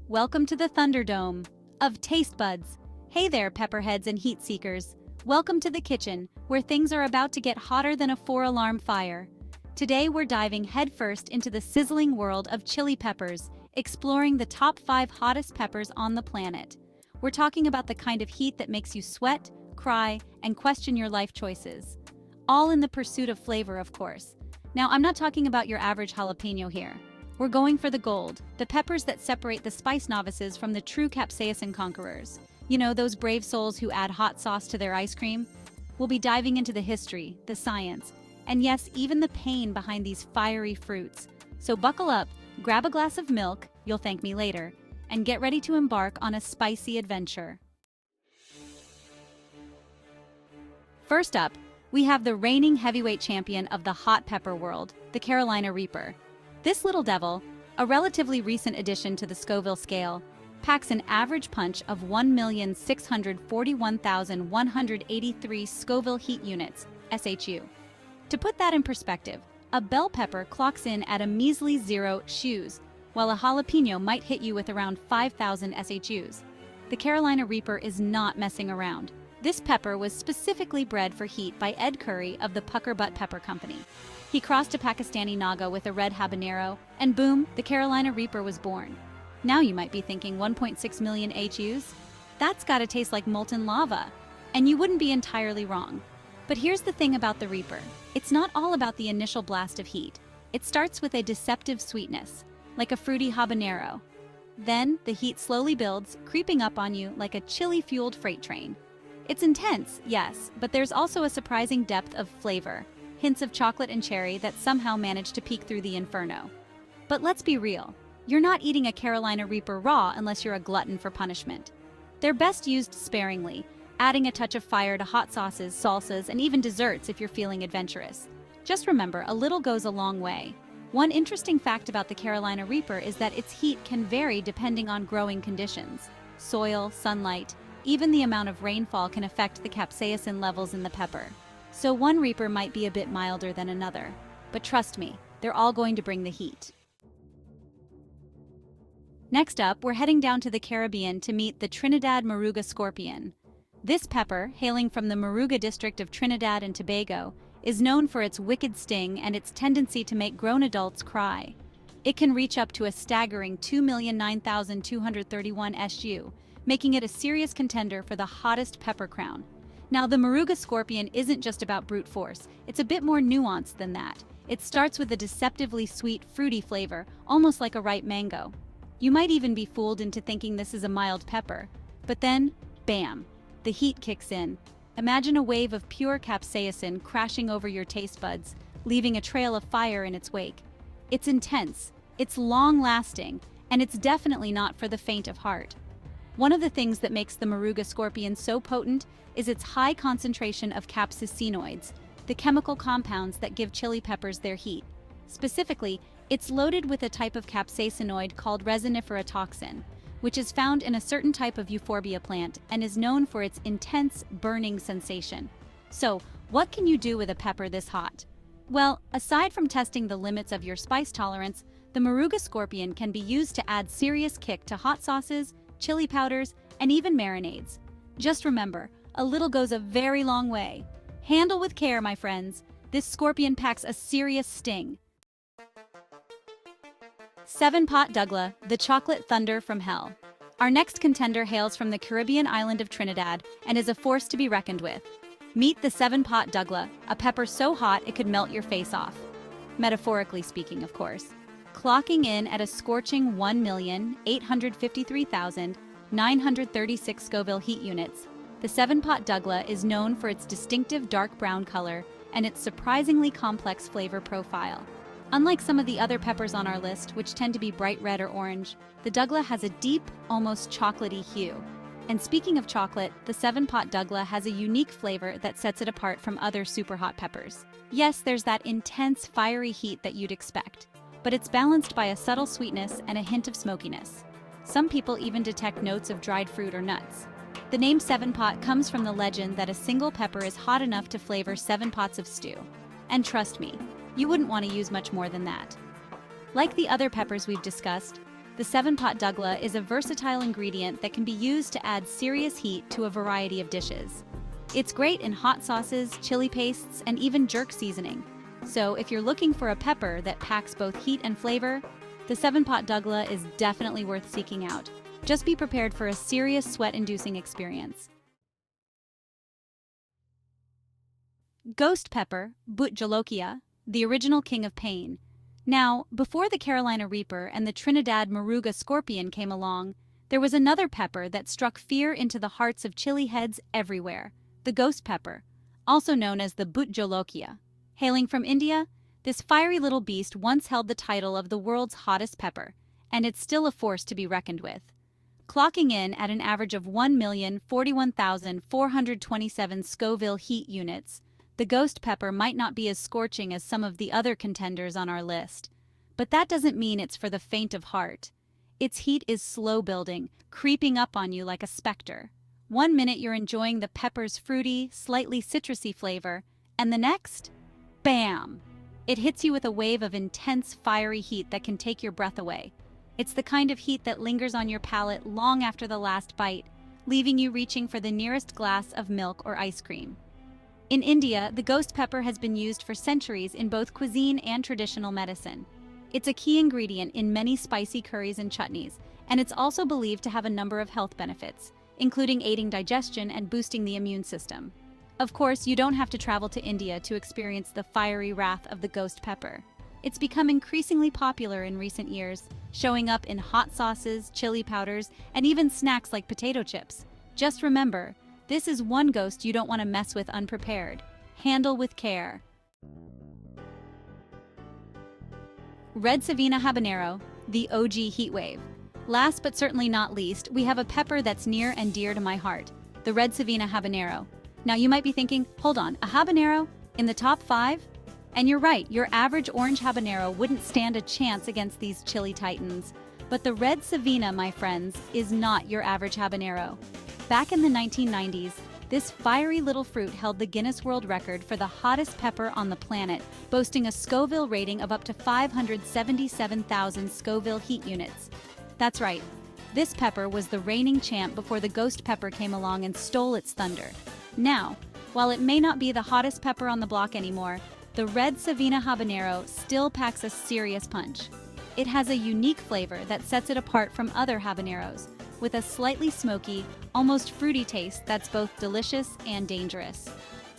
Welcome to the Thunderdome of taste buds. Hey there, pepperheads and heat seekers. Welcome to the kitchen, where things are about to get hotter than a four-alarm fire. Today we're diving headfirst into the sizzling world of chili peppers, exploring the top 5 hottest peppers on the planet. We're talking about the kind of heat that makes you sweat, cry, and question your life choices. All in the pursuit of flavor, of course. Now, I'm not talking about your average jalapeno here. We're going for the gold, the peppers that separate the spice novices from the true capsaicin conquerors. You know, those brave souls who add hot sauce to their ice cream? We'll be diving into the history, the science, and yes, even the pain behind these fiery fruits. So buckle up, grab a glass of milk, you'll thank me later, and get ready to embark on a spicy adventure. First up, we have the reigning heavyweight champion of the hot pepper world, the Carolina Reaper. This little devil, a relatively recent addition to the Scoville scale, packs an average punch of 1,641,183 Scoville heat units, SHU. To put that in perspective, a bell pepper clocks in at a measly 0 SHUs, while a jalapeno might hit you with around 5,000 SHUs. The Carolina Reaper is not messing around. This pepper was specifically bred for heat by Ed Curry of the Pucker Butt Pepper Company. He crossed a Pakistani Naga with a red habanero, and boom, the Carolina Reaper was born. Now you might be thinking 1.6 million HUs? That's gotta taste like molten lava. And you wouldn't be entirely wrong. But here's the thing about the Reaper. It's not all about the initial blast of heat. It starts with a deceptive sweetness, like a fruity habanero. Then, the heat slowly builds, creeping up on you like a chili-fueled freight train. It's intense, yes, but there's also a surprising depth of flavor. Hints of chocolate and cherry that somehow manage to peek through the inferno. But let's be real, you're not eating a Carolina Reaper raw unless you're a glutton for punishment. They're best used sparingly, adding a touch of fire to hot sauces, salsas, and even desserts if you're feeling adventurous. Just remember, a little goes a long way. One interesting fact about the Carolina Reaper is that its heat can vary depending on growing conditions. Soil, sunlight, even the amount of rainfall can affect the capsaicin levels in the pepper. So one Reaper might be a bit milder than another, but trust me, they're all going to bring the heat. Next up, we're heading down to the Caribbean to meet the Trinidad Moruga scorpion. This pepper, hailing from the Moruga district of Trinidad and Tobago, is known for its wicked sting and its tendency to make grown adults cry. It can reach up to a staggering 2,009,231 SU, making it a serious contender for the hottest pepper crown. Now, the Moruga scorpion isn't just about brute force. It's a bit more nuanced than that. It starts with a deceptively sweet, fruity flavor, almost like a ripe mango. You might even be fooled into thinking this is a mild pepper. But then, bam, the heat kicks in. Imagine a wave of pure capsaicin crashing over your taste buds, leaving a trail of fire in its wake. It's intense, it's long-lasting, and it's definitely not for the faint of heart. One of the things that makes the Moruga scorpion so potent is its high concentration of capsaicinoids, the chemical compounds that give chili peppers their heat. Specifically, it's loaded with a type of capsaicinoid called resinifera toxin, which is found in a certain type of euphorbia plant and is known for its intense, burning sensation. So, what can you do with a pepper this hot? Well, aside from testing the limits of your spice tolerance, the Moruga scorpion can be used to add serious kick to hot sauces, chili powders, and even marinades. Just remember, a little goes a very long way. Handle with care, my friends. This scorpion packs a serious sting. 7-Pot Douglas, the chocolate thunder from hell. Our next contender hails from the Caribbean island of Trinidad and is a force to be reckoned with. Meet the 7-Pot Douglas, a pepper so hot it could melt your face off. Metaphorically speaking, of course. Clocking in at a scorching 1,853,936 Scoville heat units, the 7-Pot Douglas is known for its distinctive dark brown color and its surprisingly complex flavor profile. Unlike some of the other peppers on our list, which tend to be bright red or orange, the Douglas has a deep, almost chocolatey hue. And speaking of chocolate, the 7-Pot Douglas has a unique flavor that sets it apart from other super hot peppers. Yes, there's that intense, fiery heat that you'd expect, but it's balanced by a subtle sweetness and a hint of smokiness. Some people even detect notes of dried fruit or nuts. The name 7-Pot comes from the legend that a single pepper is hot enough to flavor 7 pots of stew. And trust me, you wouldn't want to use much more than that. Like the other peppers we've discussed, The 7-pot douglas is a versatile ingredient that can be used to add serious heat to a variety of dishes. It's great in hot sauces, chili pastes, and even jerk seasoning. So if you're looking for a pepper that packs both heat and flavor, the 7-pot douglas is definitely worth seeking out. Just be prepared for a serious sweat-inducing experience. Ghost pepper, Bhut Jolokia, the original king of pain. Now, before the Carolina Reaper and the Trinidad Moruga scorpion came along, there was another pepper that struck fear into the hearts of chili heads everywhere, the ghost pepper, also known as the Bhut Jolokia. Hailing from India, this fiery little beast once held the title of the world's hottest pepper, and it's still a force to be reckoned with. Clocking in at an average of 1,041,427 Scoville heat units, the ghost pepper might not be as scorching as some of the other contenders on our list. But that doesn't mean it's for the faint of heart. Its heat is slow building, creeping up on you like a specter. One minute you're enjoying the pepper's fruity, slightly citrusy flavor, and the next, bam! It hits you with a wave of intense, fiery heat that can take your breath away. It's the kind of heat that lingers on your palate long after the last bite, leaving you reaching for the nearest glass of milk or ice cream. In India, the ghost pepper has been used for centuries in both cuisine and traditional medicine. It's a key ingredient in many spicy curries and chutneys, and it's also believed to have a number of health benefits, including aiding digestion and boosting the immune system. Of course, you don't have to travel to India to experience the fiery wrath of the ghost pepper. It's become increasingly popular in recent years, showing up in hot sauces, chili powders, and even snacks like potato chips. Just remember, this is one ghost you don't want to mess with unprepared. Handle with care. Red Savina Habanero, the OG heatwave. Last but certainly not least, we have a pepper that's near and dear to my heart, the Red Savina Habanero. Now you might be thinking, hold on, a habanero in the top 5? And you're right, your average orange habanero wouldn't stand a chance against these chili titans. But the Red Savina, my friends, is not your average habanero. Back in the 1990s, this fiery little fruit held the Guinness World Record for the hottest pepper on the planet, boasting a Scoville rating of up to 577,000 Scoville heat units. That's right, this pepper was the reigning champ before the ghost pepper came along and stole its thunder. Now, while it may not be the hottest pepper on the block anymore, the Red Savina Habanero still packs a serious punch. It has a unique flavor that sets it apart from other habaneros, with a slightly smoky, almost fruity taste that's both delicious and dangerous.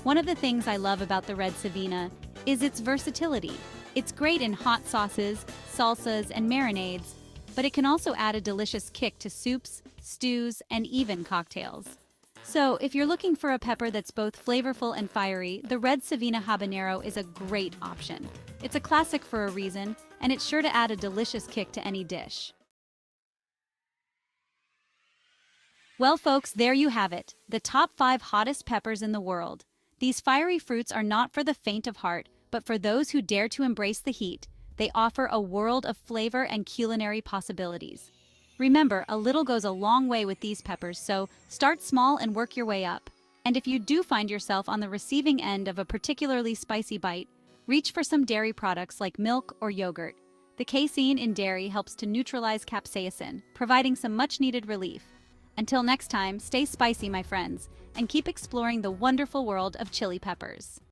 One of the things I love about the Red Savina is its versatility. It's great in hot sauces, salsas, and marinades, but it can also add a delicious kick to soups, stews, and even cocktails. So, if you're looking for a pepper that's both flavorful and fiery, the Red Savina Habanero is a great option. It's a classic for a reason, and it's sure to add a delicious kick to any dish. Well, folks, there you have it, the top 5 hottest peppers in the world. These fiery fruits are not for the faint of heart, but for those who dare to embrace the heat. They offer a world of flavor and culinary possibilities. Remember, a little goes a long way with these peppers, so start small and work your way up. And if you do find yourself on the receiving end of a particularly spicy bite, reach for some dairy products like milk or yogurt. The casein in dairy helps to neutralize capsaicin, providing some much-needed relief. Until next time, stay spicy, my friends, and keep exploring the wonderful world of chili peppers.